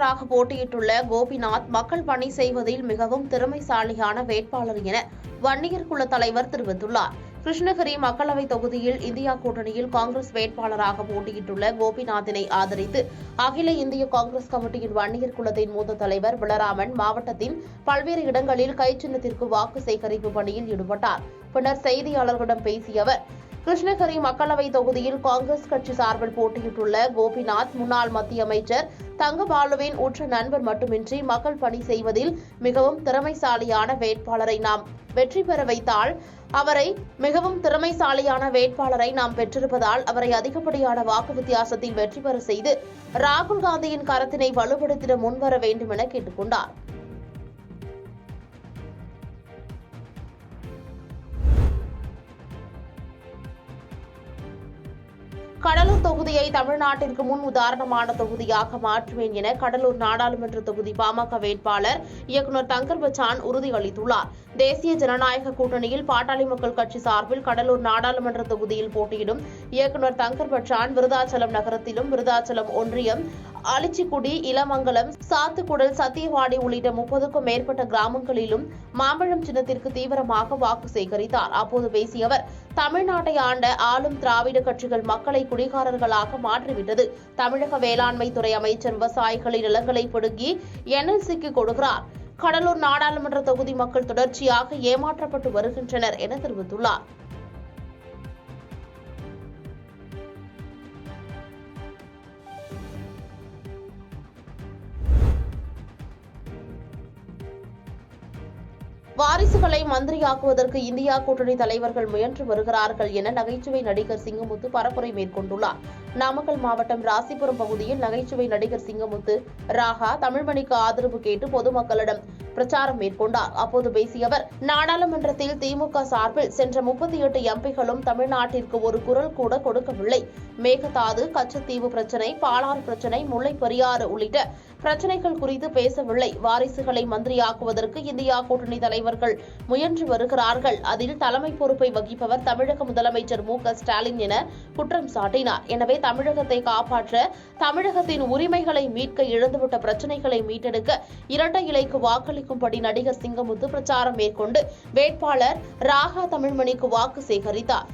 வேட்பாளராக போட்டியிட்டுள்ள கோபிநாத் மக்கள் பணி செய்வதில் மிகவும் திறமைசாலியான வேட்பாளர் என வன்னியர் குல தலைவர் தெரிவித்துள்ளார். கிருஷ்ணகிரி மக்களவைத் தொகுதியில் இந்தியா கூட்டணியில் காங்கிரஸ் வேட்பாளராக போட்டியிட்டுள்ள கோபிநாத்தினை ஆதரித்து அகில இந்திய காங்கிரஸ் கமிட்டியின் வன்னியர் குலத்தின் மூத்த தலைவர் பலராமன் மாவட்டத்தின் பல்வேறு இடங்களில் கைச்சின்னத்திற்கு வாக்கு சேகரிப்பு பணியில் ஈடுபட்டார். பின்னர் செய்தியாளர்களிடம் பேசிய அவர், கிருஷ்ணகிரி மக்களவைத் தொகுதியில் காங்கிரஸ் கட்சி சார்பில் போட்டியிட்டுள்ள கோபிநாத் முன்னாள் மத்திய அமைச்சர் தங்கபாலுவின் உற்ற நண்பர் மட்டுமின்றி மக்கள் பணி செய்வதில் மிகவும் திறமைசாலியான வேட்பாளரை நாம் வெற்றி பெற வைத்தால் வேட்பாளரை நாம் பெற்றிருப்பதால் அவரை அதிகப்படியான வாக்கு வித்தியாசத்தில் வெற்றி பெற செய்து ராகுல் காந்தியின் கரத்தினை வலுப்படுத்திட முன்வர வேண்டும் என கேட்டுக் கொண்டார். கடலூர் தொகுதியை தமிழ்நாட்டிற்கு முன் உதாரணமான தொகுதியாக மாற்றுவேன் என கடலூர் நாடாளுமன்ற தொகுதி பாமக வேட்பாளர் இயக்குநர் தங்கர் பச்சான் உறுதியளித்துள்ளார். தேசிய ஜனநாயக கூட்டணியில் பாட்டாளி மக்கள் கட்சி சார்பில் கடலூர் நாடாளுமன்ற தொகுதியில் போட்டியிடும் இயக்குநர் தங்கர் பச்சான் விருதாச்சலம் நகரத்திலும், விருதாச்சலம் ஒன்றியம், அலிச்சிக்குடி, இளமங்கலம், சாத்துக்குடல், சத்தியவாடி உள்ளிட்ட 30க்கும் மேற்பட்ட கிராமங்களிலும் மாம்பழம் சின்னத்திற்கு தீவிரமாக வாக்கு சேகரித்தார். அப்போது பேசிய அவர், தமிழ்நாட்டை ஆண்ட ஆளும் திராவிட கட்சிகள் மக்களை குடிகாரர்களாக மாற்றிவிட்டது. தமிழக வேளாண்மை துறை அமைச்சர் விவசாயிகளின் நிலங்களை பிடுங்கி என்எல்சிக்கு கொடுக்கிறார். கடலூர் நாடாளுமன்ற தொகுதி மக்கள் தொடர்ச்சியாக ஏமாற்றப்பட்டு வருகின்றனர் என தெரிவித்துள்ளார். வாரிசுகளை மந்திரியாக்குவதற்கு இந்தியா கூட்டணி தலைவர்கள் முயன்று வருகிறார்கள் என நகைச்சுவை நடிகர் சிங்கமுத்து பரப்புரை மேற்கொண்டுள்ளார். நாமக்கல் மாவட்டம் ராசிபுரம் பகுதியில் நகைச்சுவை நடிகர் சிங்கமுத்து ராகா தமிழ்மணிக்கு ஆதரவு கேட்டு பொதுமக்களிடம் பிரச்சாரம் மேற்கொண்டார். அப்போது பேசிய அவர், நாடாளுமன்றத்தில் திமுக சார்பில் சென்ற 38 எம்பிகளும் தமிழ்நாட்டிற்கு ஒரு குரல் கூட கொடுக்கவில்லை. மேகதாது, கச்சத்தீவு பிரச்சினை, பாலாறு பிரச்சினை, முல்லை பெரியாறு உள்ளிட்ட பிரச்சினைகள் குறித்து பேசவில்லை. வாரிசுகளை மந்திரியாக்குவதற்கு இந்தியா கூட்டணி தலைவர்கள் முயன்று வருகிறார்கள். அதில் தலைமை பொறுப்பை வகிப்பவர் தமிழக முதலமைச்சர் மு.க.ஸ்டாலின் என குற்றம் சாட்டினார். எனவே தமிழகத்தை காப்பாற்ற, தமிழகத்தின் உரிமைகளை மீட்க, இழந்துவிட்ட பிரச்சினைகளை மீட்டெடுக்க இரட்டை இலைக்கு வாக்களிக்கும்படி நடிகர் சிங்கமுத்து பிரச்சாரம் மேற்கொண்டு வேட்பாளர் ராகா தமிழ்மணிக்கு வாக்கு சேகரித்தார்.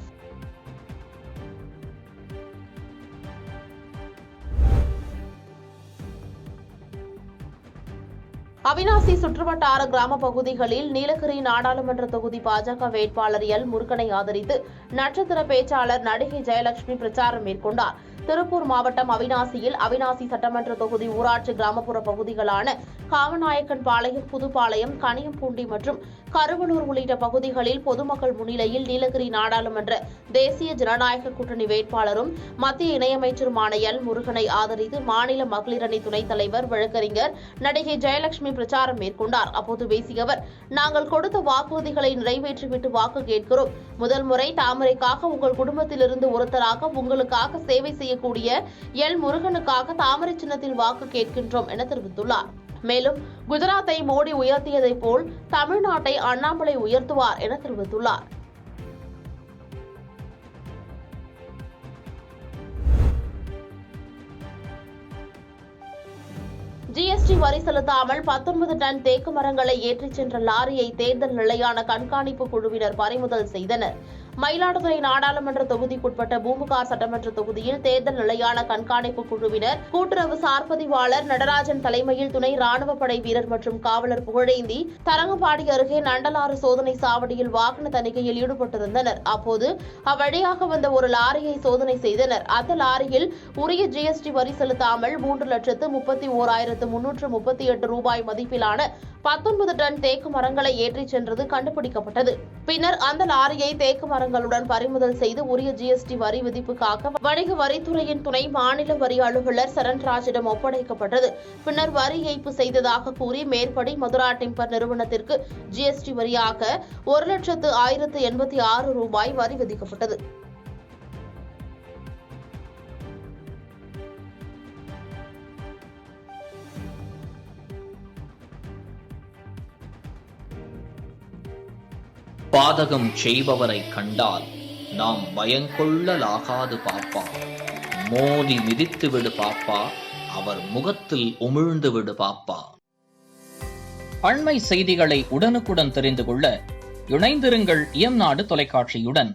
அவிநாசி சுற்றுவட்டார கிராம பகுதிகளில் நீலகிரி நாடாளுமன்ற தொகுதி பாஜக வேட்பாளர் எல் முருகனை ஆதரித்து நட்சத்திர பேச்சாளர் நடிகை ஜெயலட்சுமி பிரச்சாரம் மேற்கொண்டார். திருப்பூர் மாவட்டம் அவிநாசியில் அவிநாசி சட்டமன்ற தொகுதி ஊராட்சி கிராமப்புற பகுதிகளான காமநாயக்கன்பாளையம், புதுப்பாளையம், கனியம்பூண்டி மற்றும் கருவலூர் உள்ளிட்ட பகுதிகளில் பொதுமக்கள் முன்னிலையில் நீலகிரி நாடாளுமன்ற தேசிய ஜனநாயக கூட்டணி வேட்பாளரும் மத்திய இணையமைச்சருமான எல் முருகனை ஆதரித்து மாநில மகளிர் அணி துணைத் தலைவர் வழக்கறிஞர் நடிகை ஜெயலட்சுமி பிரச்சாரம் மேற்கொண்டார். அப்போது பேசிய அவர், நாங்கள் கொடுத்த வாக்குறுதிகளை நிறைவேற்றிவிட்டு வாக்கு கேட்கிறோம். முதல் முறை தாமரைக்காக உங்கள் குடும்பத்திலிருந்து ஒருத்தராக உங்களுக்காக சேவை செய்யக்கூடிய எல் முருகனுக்காக தாமரை சின்னத்தில் வாக்கு கேட்கின்றோம் என தெரிவித்துள்ளார். மேலும் குஜராத்தை மோடி உயர்த்தியதைப் போல் தமிழ்நாட்டை அண்ணாமலை உயர்த்துவார் என தெரிவித்துள்ளார். ஜிஎஸ்டி வரி செலுத்தாமல் 19 டன் தேக்கு மரங்களை ஏற்றிச் சென்ற லாரியை தேர்தல் நிலையான கண்காணிப்பு குழுவினர் பறிமுதல் செய்தனர். மயிலாடுதுறை நாடாளுமன்ற தொகுதிக்குட்பட்ட பூம்புகார் சட்டமன்ற தொகுதியில் தேர்தல் நிலையான கண்காணிப்பு குழுவினர் கூட்டுறவு சார்பதிவாளர் நடராஜன் தலைமையில் துணை ராணுவ படை வீரர் மற்றும் காவலர் புகழேந்தி தரங்கம்பாடி அருகே நண்டலாறு சோதனை சாவடியில் வாகன தணிக்கையில் ஈடுபட்டிருந்தனர். அப்போது அவ்வழியாக வந்த ஒரு லாரியை சோதனை செய்தனர். அந்த லாரியில் உரிய ஜிஎஸ்டி வரி செலுத்தாமல் 3,31,338 ரூபாய் மதிப்பிலான 19 டன் தேக்கு மரங்களை ஏற்றிச் சென்றது கண்டுபிடிக்கப்பட்டது. பின்னர் அந்த லாரியை தேக்கு மரங்களுடன் பறிமுதல் செய்து உரிய ஜிஎஸ்டி வரி விதிப்புக்காக வணிக வரித்துறையின் துணை மாநில வரி அலுவலர் சரண்ராஜிடம் ஒப்படைக்கப்பட்டது. பின்னர் வரி ஏய்ப்பு செய்ததாக கூறி மேற்படி மதுரா டிம்பர் நிறுவனத்திற்கு ஜிஎஸ்டி வரியாக 1,1086 ரூபாய் வரி விதிக்கப்பட்டது. பாதகம் செய்பவரை கண்டால் நாம் பயங்கொள்ளலாகாது பாப்பா. மோதி மிதித்து விடு பாப்பா, அவர் முகத்தில் உமிழ்ந்து விடு பாப்பா. அண்மை செய்திகளை உடனுக்குடன் தெரிந்து கொள்ள இணைந்திருங்கள் இயம்நாடு தொலைக்காட்சியுடன்.